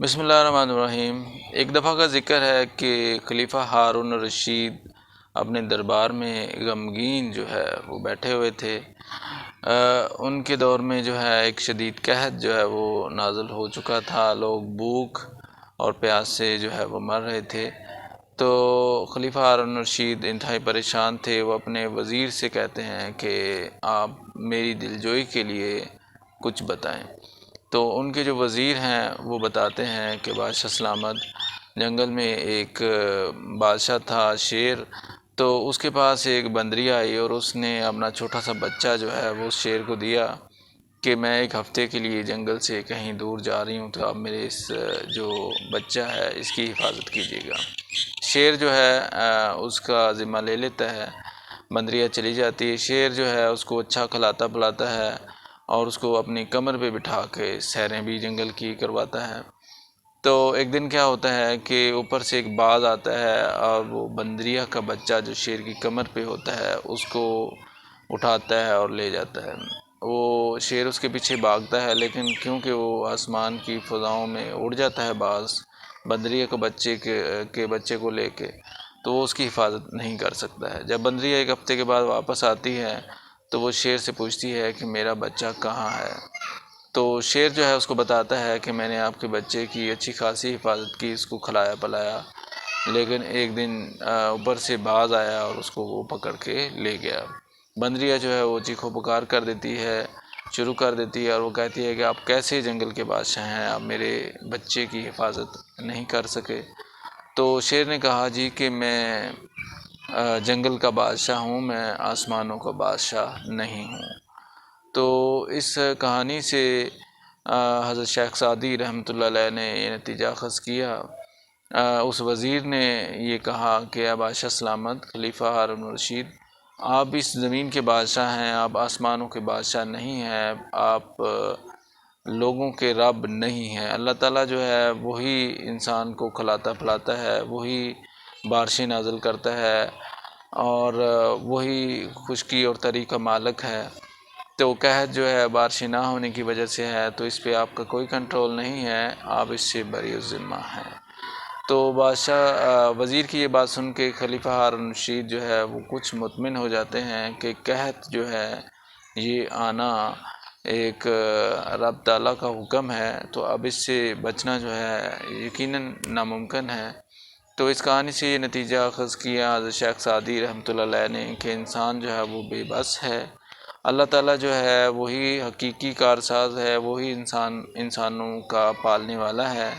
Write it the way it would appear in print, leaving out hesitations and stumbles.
بسم اللہ الرحمن الرحیم۔ ایک دفعہ کا ذکر ہے کہ خلیفہ ہارون الرشید اپنے دربار میں غمگین وہ بیٹھے ہوئے تھے۔ ان کے دور میں ایک شدید قحط وہ نازل ہو چکا تھا، لوگ بھوک اور پیاس سے وہ مر رہے تھے۔ تو خلیفہ ہارون الرشید انتہائی پریشان تھے۔ وہ اپنے وزیر سے کہتے ہیں کہ آپ میری دلجوئی کے لیے کچھ بتائیں۔ تو ان کے جو وزیر ہیں وہ بتاتے ہیں کہ بادشاہ سلامت، جنگل میں ایک بادشاہ تھا شیر، تو اس کے پاس ایک بندری آئی اور اس نے اپنا چھوٹا سا بچہ وہ اس شیر کو دیا کہ میں ایک ہفتے کے لیے جنگل سے کہیں دور جا رہی ہوں، تو آپ میرے اس جو بچہ ہے اس کی حفاظت کیجیے گا۔ شیر اس کا ذمہ لے لیتا ہے، بندریا چلی جاتی ہے۔ شیر اس کو اچھا کھلاتا پلاتا ہے اور اس کو اپنی کمر پہ بٹھا کے سیریں بھی جنگل کی کرواتا ہے۔ تو ایک دن کیا ہوتا ہے کہ اوپر سے ایک باز آتا ہے اور وہ بندریا کا بچہ جو شیر کی کمر پہ ہوتا ہے اس کو اٹھاتا ہے اور لے جاتا ہے۔ وہ شیر اس کے پیچھے بھاگتا ہے، لیکن کیونکہ وہ آسمان کی فضاؤں میں اڑ جاتا ہے باز بندریا کے بچے کو لے کے، تو وہ اس کی حفاظت نہیں کر سکتا ہے۔ جب بندریا ایک ہفتے کے بعد واپس آتی ہے تو وہ شیر سے پوچھتی ہے کہ میرا بچہ کہاں ہے؟ تو شیر اس کو بتاتا ہے کہ میں نے آپ کے بچے کی اچھی خاصی حفاظت کی، اس کو کھلایا پلایا، لیکن ایک دن اوپر سے باز آیا اور اس کو وہ پکڑ کے لے گیا۔ بندریا وہ چیخو پکار کر دیتی ہے، شروع کر دیتی ہے، اور وہ کہتی ہے کہ آپ کیسے جنگل کے بادشاہ ہیں، آپ میرے بچے کی حفاظت نہیں کر سکے۔ تو شیر نے کہا جی کہ میں جنگل کا بادشاہ ہوں، میں آسمانوں کا بادشاہ نہیں ہوں۔ تو اس کہانی سے حضرت شیخ سعدی رحمۃ اللہ علیہ نے یہ نتیجہ اخذ کیا۔ اس وزیر نے یہ کہا کہ اے بادشاہ سلامت، خلیفہ ہارون الرشید، آپ اس زمین کے بادشاہ ہیں، آپ آسمانوں کے بادشاہ نہیں ہیں، آپ لوگوں کے رب نہیں ہیں۔ اللہ تعالیٰ وہی انسان کو کھلاتا پلاتا ہے، وہی بارشیں نازل کرتا ہے، اور وہی خشکی اور تری کا مالک ہے۔ تو قحط بارشیں نہ ہونے کی وجہ سے ہے، تو اس پہ آپ کا کوئی کنٹرول نہیں ہے، آپ اس سے بری الذمہ ہیں۔ تو وزیر کی یہ بات سن کے خلیفہ ہارون الرشید وہ کچھ مطمئن ہو جاتے ہیں کہ قحط یہ آنا ایک رب تعالیٰ کا حکم ہے، تو اب اس سے بچنا یقیناً ناممکن ہے۔ تو اس کہانی سے یہ نتیجہ اخذ کیا حضرت شیخ سعدی رحمۃ اللہ علیہ نے کہ انسان وہ بے بس ہے، اللہ تعالیٰ وہی حقیقی کارساز ہے، وہی انسانوں کا پالنے والا ہے۔